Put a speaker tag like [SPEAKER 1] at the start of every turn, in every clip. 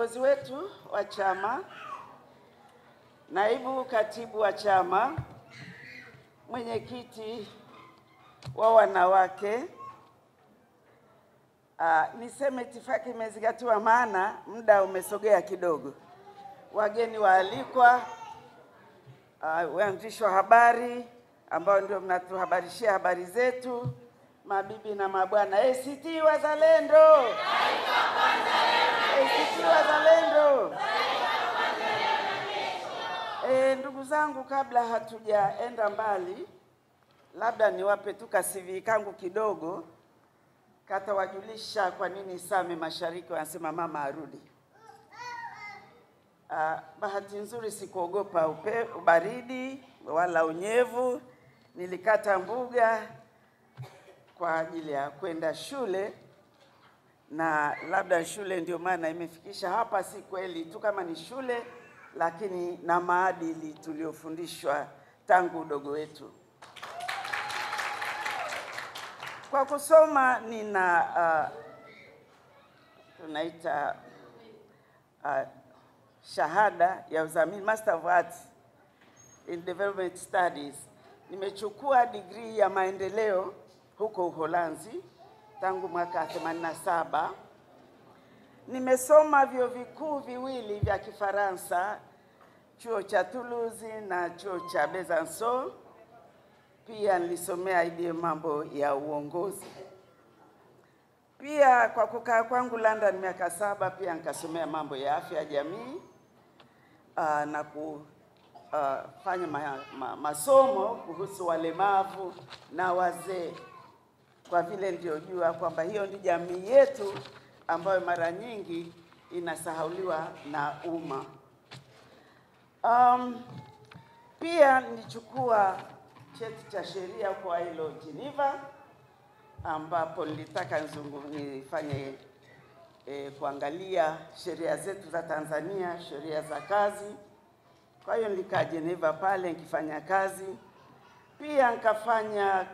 [SPEAKER 1] Kiongozi wetu wa chama, naibu katibu wa chama, mwenyekiti wa wanawake, niseme itifaki imezingatiwa maana muda umesogea kidogo. Wageni waalikwa, waandishi wa habari ambao ndio mnatuhabarishia habari zetu, mabibi na mabwana, ACT Wazalendo, ACT Wazalendo. Ndugu zangu, kabla hatujaenda mbali, labda niwape tu CV kangu kidogo, kata wajulisha kwa nini Same Mashariki wanasema mama arudi. Bahati nzuri sikuogopa ubaridi wala unyevu. Nilikata mbuga kwa ajili ya kwenda shule, na labda shule ndio maana imefikisha hapa. Si kweli tu kama ni shule, lakini na maadili tuliofundishwa tangu udogo wetu. Kwa kusoma nina tunaita shahada ya uzamili, Master of Arts in Development Studies. Nimechukua degree ya maendeleo huko Uholanzi tangu mwaka 87. Nimesoma vyuo vikuu viwili vya Kifaransa, chuo cha Toulouse na chuo cha Besançon. Pia nilisomea IBM mambo ya uongozi. Pia kwa kukaa kwangu London miaka 7, pia nikasomea mambo ya afya ya jamii na kufanya masomo kuhusu walemavu na wazee, kwa vile ndio jua kwamba hiyo ndi jamii yetu ambayo mara nyingi inasahauliwa na umma. Pia nilichukua cheti cha sheria kwa ILO Geneva, ambapo nilitaka nifanye kuangalia sheria zetu za Tanzania, sheria za kazi. Kwa hiyo nilikaa Geneva pale nikifanya kazi. Pia nikafanya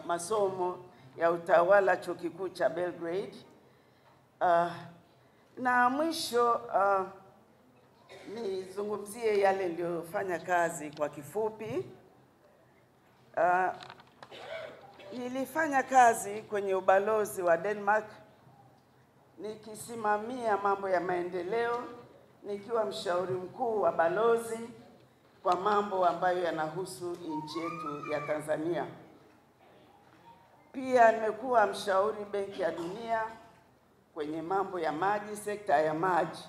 [SPEAKER 1] masomo ya utawala chuo kikuu cha Belgrade. Na mwisho nizungumzie yale niliyofanya kazi kwa kifupi. Nilifanya kazi kwenye ubalozi wa Denmark nikisimamia mambo ya maendeleo, nikiwa mshauri mkuu wa balozi kwa mambo ambayo yanahusu nchi yetu ya Tanzania. Pia nimekuwa mshauri Benki ya Dunia kwenye mambo ya maji, sekta ya maji.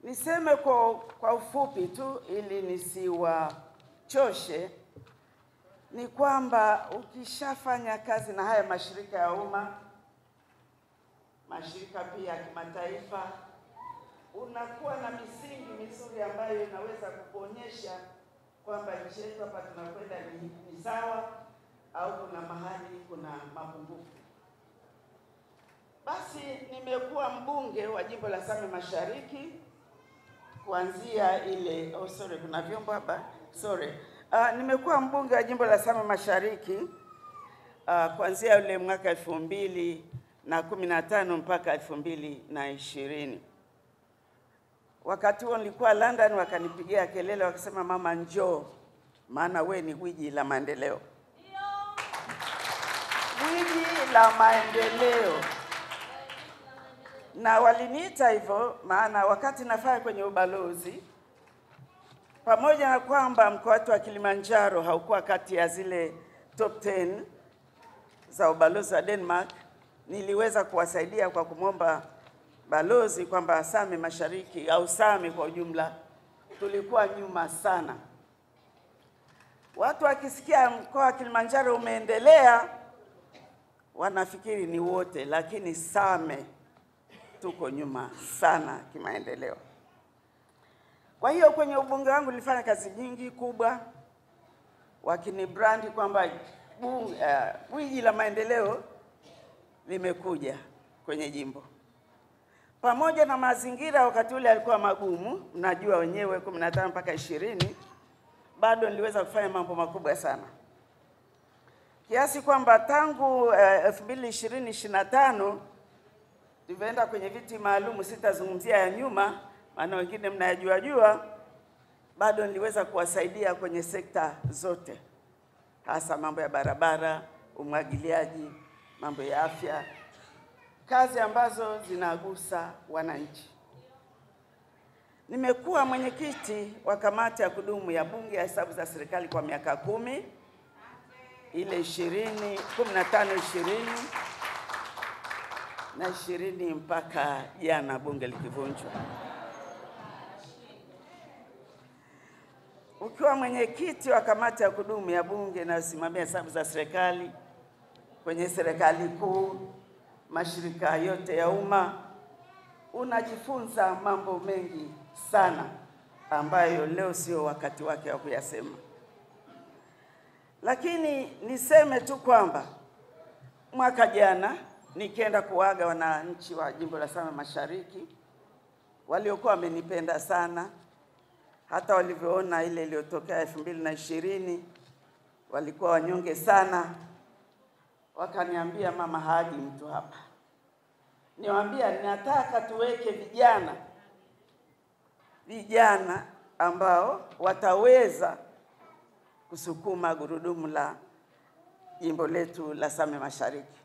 [SPEAKER 1] Niseme kwa ufupi tu ili nisiwachoshe, ni kwamba ukishafanya kazi na haya mashirika ya umma, mashirika pia ya kimataifa, unakuwa na misingi mizuri ambayo inaweza kukuonyesha kwamba nchi yetu hapa tunakwenda ni sawa au kuna mahali kuna mapungufu. Basi nimekuwa mbunge wa jimbo la Same Mashariki kuanzia ile kuna vyombo hapa. Nimekuwa mbunge wa jimbo la Same Mashariki kuanzia ule mwaka 2015 mpaka 2020. Wakati huo nilikuwa London, wakanipigia kelele wakisema, mama njoo, maana we ni gwiji la maendeleo. Gwiji la maendeleo. Na waliniita hivyo maana wakati nafanya kwenye ubalozi, pamoja na kwamba mkoa wetu wa Kilimanjaro haukuwa kati ya zile top 10 za ubalozi wa Denmark, niliweza kuwasaidia kwa kumwomba balozi kwamba Same Mashariki au Same kwa ujumla tulikuwa nyuma sana. Watu wakisikia mkoa wa Kilimanjaro umeendelea wanafikiri ni wote, lakini Same tuko nyuma sana kimaendeleo. Kwa hiyo kwenye ubunge wangu nilifanya kazi nyingi kubwa, wakinibrandi kwamba gwiji la maendeleo limekuja kwenye jimbo. Pamoja na mazingira wakati ule alikuwa magumu, mnajua wenyewe 15 mpaka 20, bado niliweza kufanya mambo makubwa sana. Kiasi kwamba tangu 2020-2025 tulivyoenda kwenye viti maalum, sitazungumzia ya nyuma, maana wengine mnayajua, bado niliweza kuwasaidia kwenye sekta zote, hasa mambo ya barabara, umwagiliaji, mambo ya afya, kazi ambazo zinagusa wananchi. Nimekuwa mwenyekiti wa kamati ya kudumu ya Bunge ya hesabu za serikali kwa miaka 10, ile 15, 20 mpaka jana bunge likivunjwa. Ukiwa mwenyekiti wa kamati ya kudumu ya Bunge inayosimamia hesabu za serikali kwenye serikali kuu, mashirika yote ya umma, unajifunza mambo mengi sana ambayo leo sio wakati wake wa kuyasema. Lakini niseme tu kwamba mwaka jana nikienda kuaga wananchi wa jimbo la Same Mashariki waliokuwa wamenipenda sana, hata walivyoona ile iliyotokea 2020 walikuwa wanyonge sana, wakaniambia mama haji mtu hapa. Niwaambia ninataka tuweke vijana ambao wataweza kusukuma gurudumu la jimbo letu la Same Mashariki.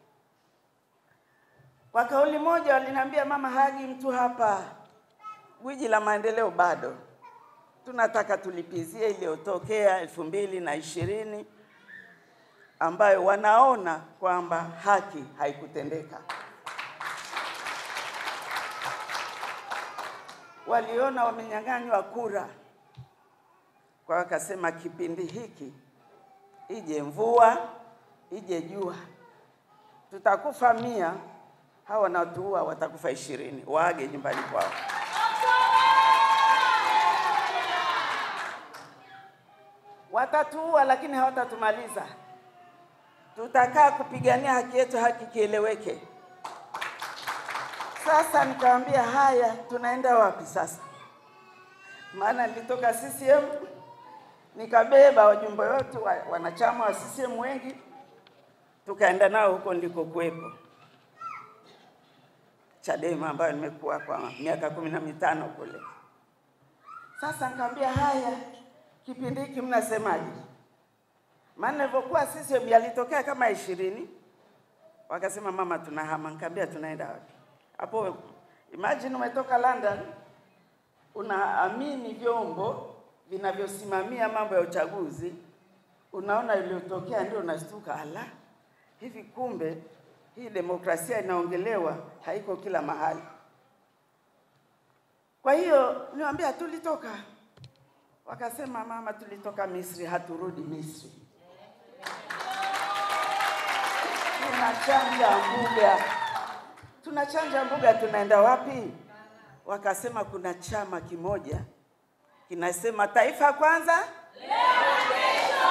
[SPEAKER 1] Kwa kauli moja waliniambia mama haji mtu hapa, gwiji la maendeleo bado. Tunataka tulipizie iliyotokea 2020 ambayo wanaona kwamba haki haikutendeka. Waliona wamenyang'anywa kura, kwa wakasema kipindi hiki ije mvua, ije jua, tutakufa 100, hawa wanaotuua watakufa 20, waage nyumbani kwao. Watatuua lakini hawatatumaliza. Tutakaa kupigania haki yetu, haki kieleweke. Sasa nikamwambia haya, tunaenda wapi sasa? Maana nilitoka CCM, nikabeba wajumbe wote wanachama wa CCM wengi, tukaenda nao huko ndiko kuwepo Chadema, ambayo nimekuwa kwa miaka 15 kule. Sasa nikamwambia haya, kipindi hiki mnasemaje? Maana nilipokuwa CCM yalitokea kama 20, wakasema mama tunahama. Nikamwambia tunaenda wapi? Hapo imagine umetoka London, unaamini vyombo vinavyosimamia mambo ya uchaguzi, unaona iliyotokea ndio unastuka, ala, hivi kumbe hii demokrasia inaongelewa haiko kila mahali. Kwa hiyo niwaambia tulitoka. Wakasema mama tulitoka Misri, haturudi Misri. Tunachanja mbuga, tunaenda wapi? Wakasema kuna chama kimoja kinasema taifa kwanza, leo na kesho.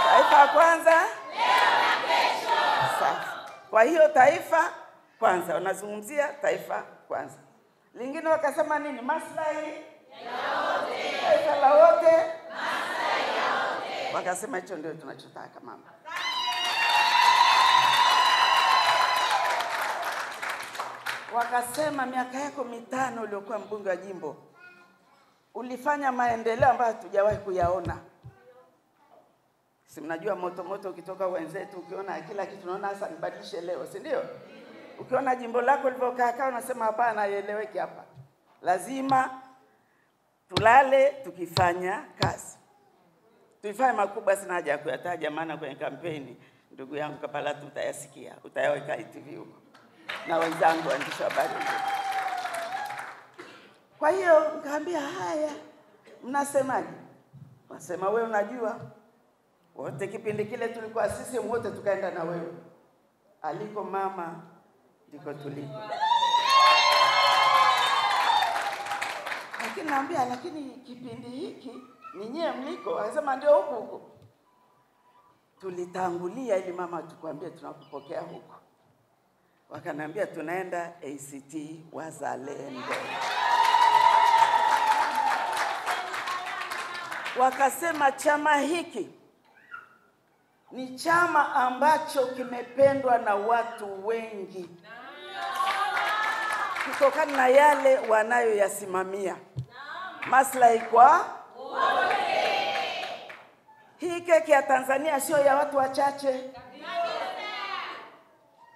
[SPEAKER 1] Taifa kwanza, leo na kesho. Safi. Kwa hiyo taifa kwanza, wanazungumzia taifa kwanza. Lingine wakasema nini? Maslahi ya wote. Taifa la wote, maslahi ya wote. Wakasema hicho ndio tunachotaka mama. Wakasema miaka yako 5 uliokuwa mbunge wa jimbo ulifanya maendeleo ambayo hatujawahi kuyaona. Si mnajua moto ukitoka wenzetu, ukiona kila kitu unaona sasa nibadilishe leo, si ndio? Ukiona jimbo lako lilivyokaa unasema hapana, haieleweki hapa. Lazima tulale tukifanya kazi. Tulifanya makubwa, sina haja ya kuyataja maana kwenye kampeni ndugu yangu Kapalatu utayasikia, utayaweka ITV huko na wenzangu waandishi wa habari. Kwa hiyo nikamwambia haya, mnasemaje? Wasema wewe unajua, wote kipindi kile tulikuwa sisi wote tukaenda na wewe. Aliko mama ndiko tuliko. Lakini naambia lakini kipindi hiki ninyi mliko, wasema ndio huko. Tulitangulia ili mama tukwambie tunakupokea huko. Wakaniambia tunaenda ACT Wazalendo. Wakasema chama hiki ni chama ambacho kimependwa na watu wengi. kutokana na yale wanayoyasimamia. Maslahi kwa wote. Hii keki ya Tanzania sio ya watu wachache.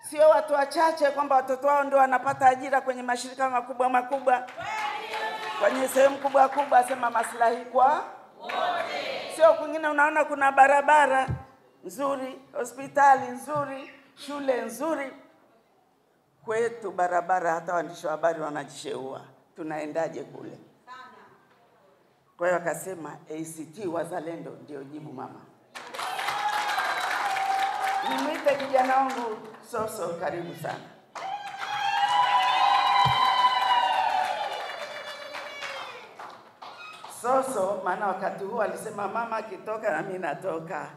[SPEAKER 1] Sio watu wachache kwamba watoto wao ndio wanapata ajira kwenye mashirika makubwa makubwa. Kwenye sehemu kubwa kubwa, asema maslahi kwa wote. Sio kwingine unaona kuna barabara nzuri, hospitali nzuri, shule nzuri. Kwetu barabara hata waandishi wa habari wanajisheua. Tunaendaje kule? Kwa hiyo akasema ACT Wazalendo ndio jibu mama. Nimwite kijana wangu Soso, karibu sana. Soso maana wakati huo alisema mama akitoka na mimi natoka.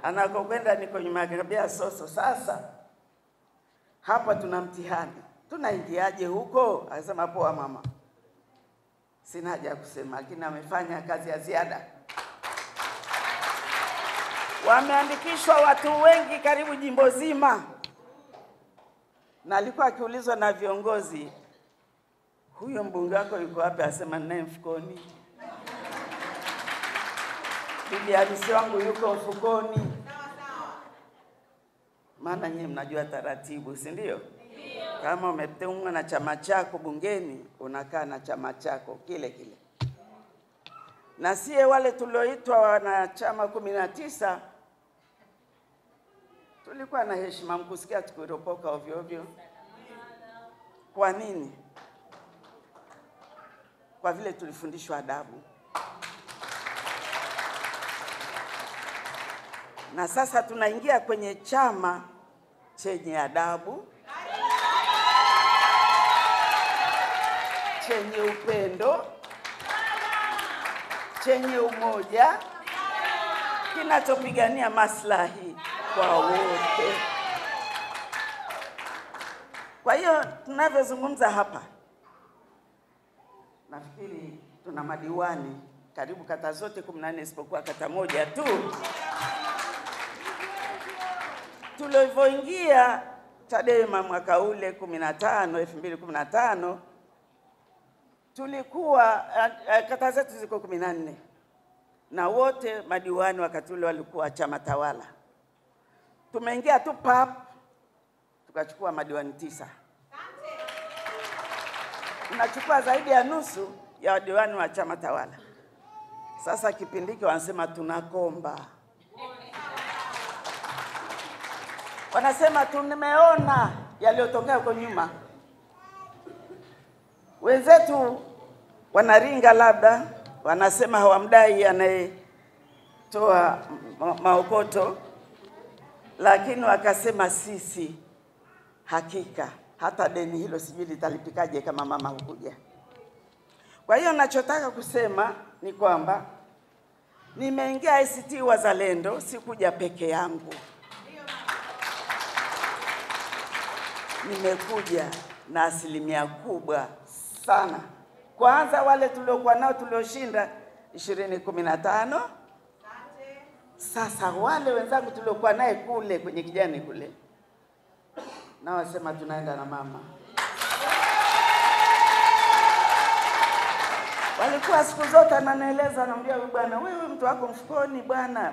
[SPEAKER 1] Anakokwenda niko nyuma yake. Akambia Soso, sasa hapa tuna mtihani. Tunaingiaje huko? Akasema poa mama. Sina haja ya kusema, lakini amefanya kazi ya ziada. Wameandikishwa watu wengi karibu jimbo zima. Na alikuwa akiulizwa na viongozi, huyo mbunge wako yuko wapi? Asema naye mfukoni. Bibi harusi wangu yuko mfukoni. Maana nyinyi mnajua taratibu, si ndio? Kama umetumwa na chama chako bungeni, unakaa na chama chako kile kile. Na sie wale tulioitwa wanachama 19 tulikuwa na heshima, mkusikia tukiropoka ovyo ovyo. Kwa nini? Kwa vile tulifundishwa adabu. Na sasa tunaingia kwenye chama chenye adabu, chenye upendo, chenye umoja, kinachopigania maslahi kwa wote. Kwa hiyo tunavyozungumza hapa, nafikiri tuna madiwani karibu kata zote 14 isipokuwa kata moja tu. Tulivyoingia Chadema mwaka ule 2015 tulikuwa kata zetu ziko 14 na wote madiwani wakati ule walikuwa chama tawala. Tumeingia tu pap tukachukua madiwani 9. Tunachukua zaidi ya nusu ya madiwani wa chama tawala. Sasa kipindi hiki wanasema tunakomba. Wanasema tumeona yaliyotokea huko nyuma. Wenzetu wanaringa labda, wanasema hawamdai anayetoa maokoto, lakini wakasema sisi hakika hata deni hilo sijui litalipikaje kama mama hukuja. Kwa hiyo ninachotaka kusema ni kwamba nimeingia ACT Wazalendo, sikuja peke yangu. Nimekuja na asilimia kubwa sana. Kwanza wale tuliokuwa nao tulioshinda 2015. Sasa wale wenzangu tuliokuwa naye kule kwenye kijani kule, na wasema tunaenda na mama. Walikuwa siku zote ananieleza, anamwambia bwana wewe mtu wako mfukoni bwana.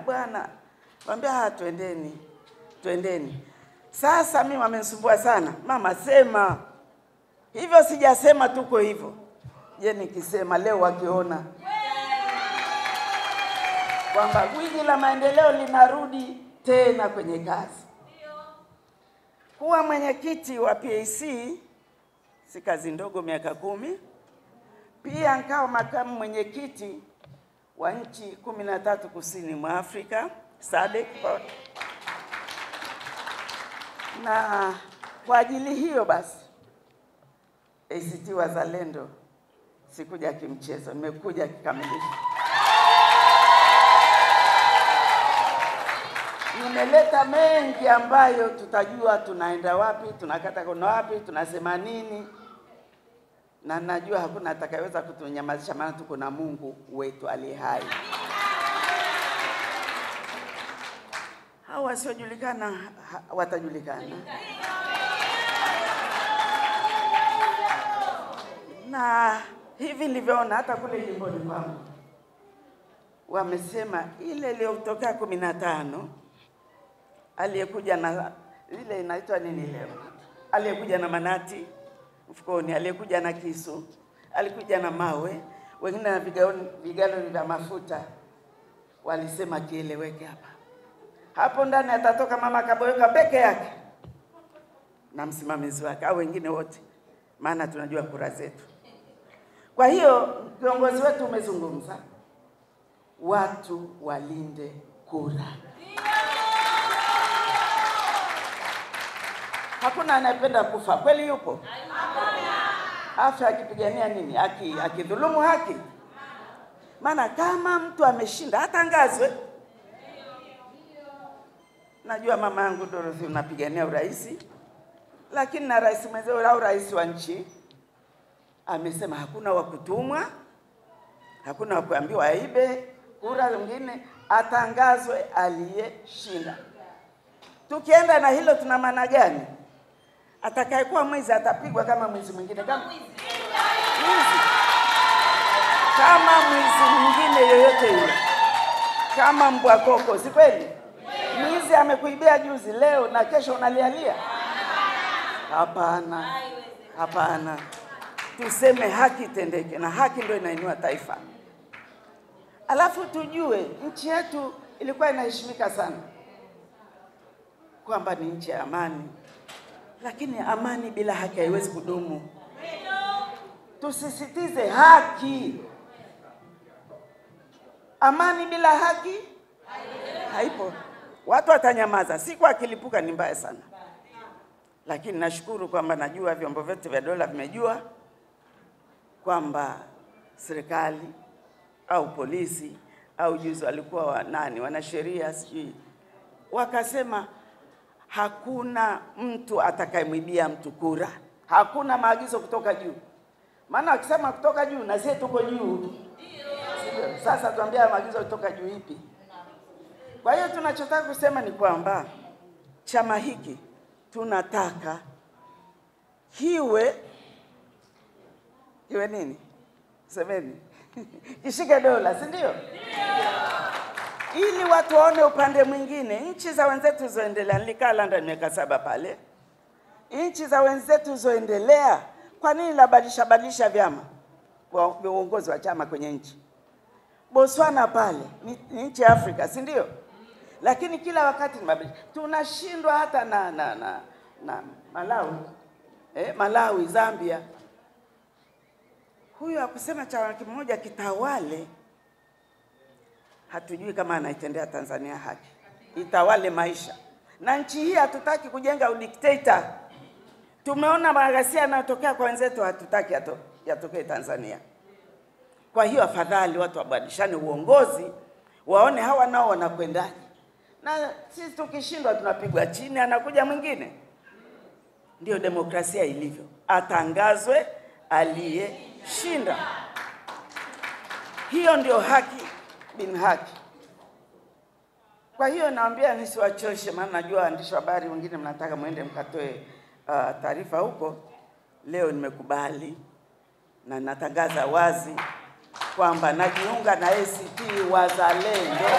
[SPEAKER 1] Mwambia twendeni. Sasa mimi wamenisumbua sana. Mama sema. Hivyo sijasema tuko hivyo. Je, nikisema leo wakiona kwamba gwiji la maendeleo linarudi tena kwenye kazi. Kuwa mwenyekiti wa PAC si kazi ndogo, miaka 10. Pia nikawa makamu mwenyekiti wa nchi 13 kusini mwa Afrika, SADC. Na kwa ajili hiyo basi ACT Wazalendo sikuja kimchezo, nimekuja kikamilifu. Nimeleta mengi ambayo tutajua tunaenda wapi, tunakata kona wapi, tunasema nini. Na najua hakuna atakayeweza kutunyamazisha, maana tuko na Mungu wetu aliye hai. Hao wasiojulikana watajulikana. Na hivi nilivyoona hata kule jimboni kwangu wamesema ile iliyotokea 15 aliyekuja na ile inaitwa nini leo, aliyekuja na manati mfukoni, aliyekuja na kisu, alikuja na mawe, wengine na vigalo vya mafuta, walisema kieleweke hapa. Hapo ndani atatoka Mama Kaboyoka peke yake na msimamizi wake au wengine wote, maana tunajua kura zetu. Kwa hiyo viongozi wetu umezungumza, watu walinde kura. Hakuna anayependa kufa, kweli yupo? Afya akipigania nini? Akidhulumu haki. Maana kama mtu ameshinda atangazwe. Najua mama yangu Dorothy unapigania urais, lakini na rais mwenzao au rais wa nchi amesema hakuna wa kutumwa, hakuna wa kuambiwa aibe kura, wengine atangazwe aliyeshinda. Tukienda na hilo tuna maana gani? Atakayekuwa mwizi atapigwa kama mwizi mwingine, kama mwizi mwingine yoyote yule, kama mbwa koko, si kweli? Mwizi amekuibia juzi, leo na kesho unalialia? Hapana, hapana. Tuseme haki tendeke, na haki ndio inainua taifa. Alafu tujue nchi yetu ilikuwa inaheshimika sana kwamba ni nchi ya amani, lakini amani bila haki haiwezi kudumu. Tusisitize haki. Amani bila haki haipo. Watu watanyamaza, siku akilipuka ni mbaya sana. Lakini nashukuru kwamba najua vyombo vyote vya dola vimejua kwamba serikali au polisi au juzi walikuwa wanasheria sijui, wakasema hakuna mtu atakayemwibia mtu kura. Hakuna maagizo kutoka juu. Maana wakisema kutoka juu na sisi tuko juu. Sasa tuambia maagizo kutoka juu ipi? Kwa hiyo tunachotaka kusema ni kwamba chama hiki tunataka kiwe nini? Semeni. Kishike dola, si ndio? Ili watu waone upande mwingine. Nchi za wenzetu zoendelea, nilikaa London miaka 7 pale. Nchi za wenzetu zoendelea, kwa nini labadilisha vyama? Uongozi wa chama kwenye nchi. Botswana pale ni nchi ya Afrika, si ndio? Lakini kila wakati tunashindwa hata na Malawi. Malawi, Zambia. Huyo akusema chama kimoja kitawale, hatujui kama anaitendea Tanzania haki. Itawale maisha. Na nchi hii hatutaki kujenga udikteta. Tumeona maghasia yanayotokea kwa wenzetu, hatutaki yatokee Tanzania. Kwa hiyo afadhali watu wabadilishane uongozi, waone hawa nao wanakwendaje. Na sisi tukishindwa tunapigwa chini, anakuja mwingine. Ndio demokrasia ilivyo. Atangazwe aliyeshinda. Hiyo ndio haki bin haki. Kwa hiyo naambia nisiwachoshe, maana najua waandishi wa habari wengine mnataka muende mkatoe taarifa huko. Leo nimekubali na natangaza wazi kwamba najiunga na ACT Wazalendo.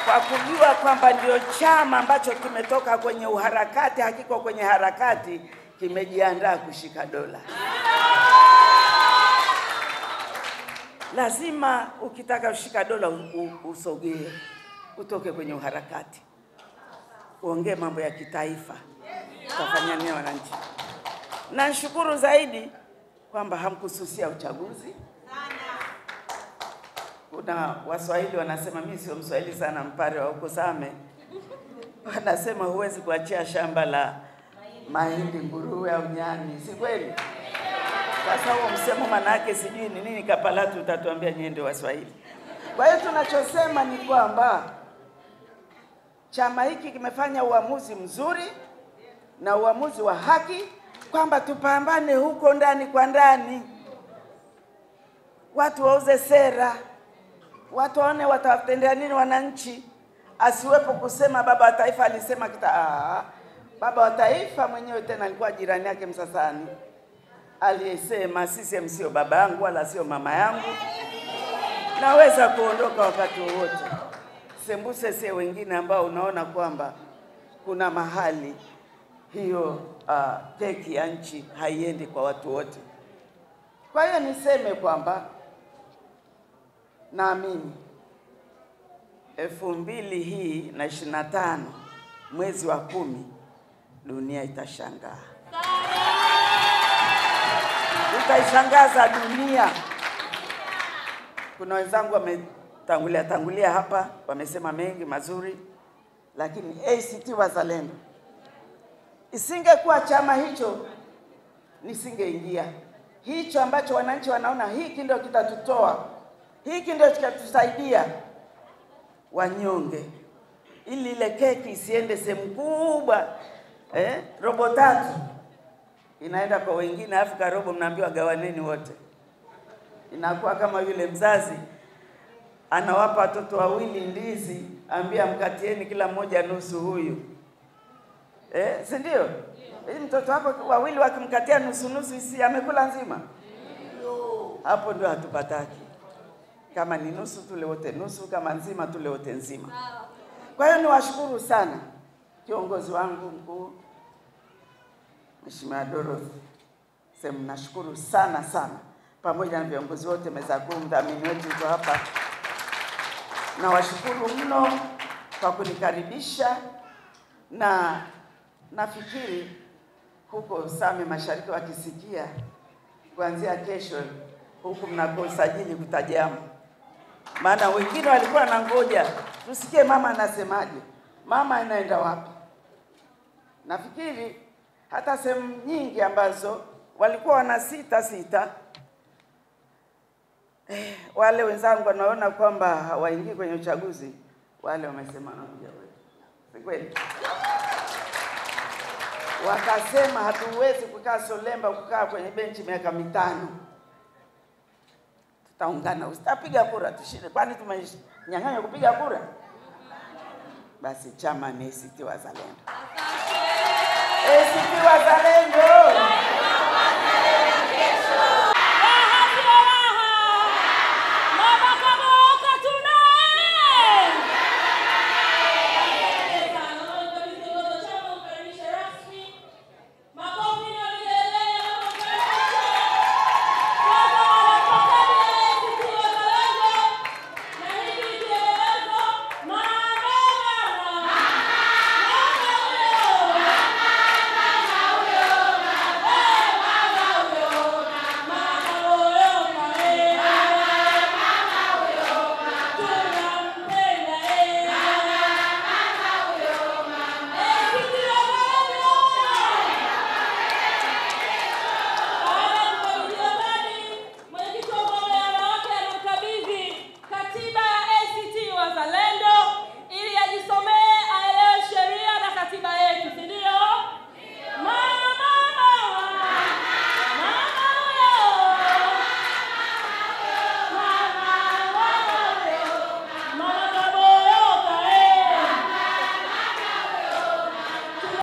[SPEAKER 1] Kwa kujua kwamba ndio chama ambacho kimetoka kwenye uharakati, hakiko kwenye harakati, kimejiandaa kushika dola. Lazima ukitaka kushika dola usogee, utoke kwenye uharakati. Uongee mambo ya kitaifa. Utafanya nini wananchi? Na nashukuru zaidi kwamba hamkususia uchaguzi. Kuna Waswahili wanasema, mimi sio Mswahili sana, mpare wa huko Same. Wanasema huwezi kuachia shamba la mahindi nguruwe au nyani, si kweli? Sasa huo msemo manake sijui ni nini, Kapalatu utatuambia nyende Waswahili. Kwa hiyo tunachosema ni kwamba chama hiki kimefanya uamuzi mzuri na uamuzi wa haki, kwamba tupambane huko ndani kwa ndani. Watu wauze sera, watu waone watawatendea nini wananchi. Asiwepo kusema baba wa taifa alisema Baba wa taifa mwenyewe tena alikuwa jirani yake Msasani, aliyesema CCM sio baba yangu wala sio mama yangu, naweza kuondoka wakati wowote. Sembuse si wengine ambao unaona kwamba kuna mahali hiyo keki ya nchi haiendi kwa watu wote. Kwa hiyo niseme kwamba naamini 2025 mwezi wa 10 dunia itashangaa. Utaishangaza dunia. Kuna wenzangu wametangulia hapa, wamesema mengi mazuri, lakini ACT Wazalendo isingekuwa chama hicho, nisingeingia. Hicho ambacho wananchi wanaona hiki ndio kitatutoa, hiki ndio kitatusaidia wanyonge, ili ile keki isiende sehemu kubwa, robo 3 inaenda kwa wengine, Afrika robo mnaambiwa gawaneni wote. Inakuwa kama yule mzazi anawapa watoto wawili ndizi, ambia mkatieni kila mmoja nusu huyu. Si ndio? Mtoto wako wawili wakimkatia nusu isi amekula nzima. Hapo ndio hatupataki. Kama ni nusu tule wote nusu, kama nzima tule wote nzima. Kwa hiyo niwashukuru sana kiongozi wangu mkuu Mheshimiwa Dorothy. Nashukuru sana pamoja na viongozi wote meza kuu, mdhamini wetu yuko hapa. Na washukuru mno kwa kunikaribisha, na nafikiri huko Same Mashariki wakisikia kuanzia kesho huku mnakosajili kutajamu. Maana wengine walikuwa na ngoja tusikie mama anasemaje, mama anaenda wapi. Nafikiri hata sehemu nyingi ambazo walikuwa wana sita wale wenzangu wanaona kwamba hawaingii kwenye uchaguzi, wale wamesema nakuja wetu. Si kweli? Wakasema hatuwezi kukaa Solemba, kukaa kwenye benchi miaka 5. Tutaungana, usitapiga kura tushinde, kwani tumenyang'anywa kupiga kura? Basi chama ni ACT Wazalendo. ACT Wazalendo.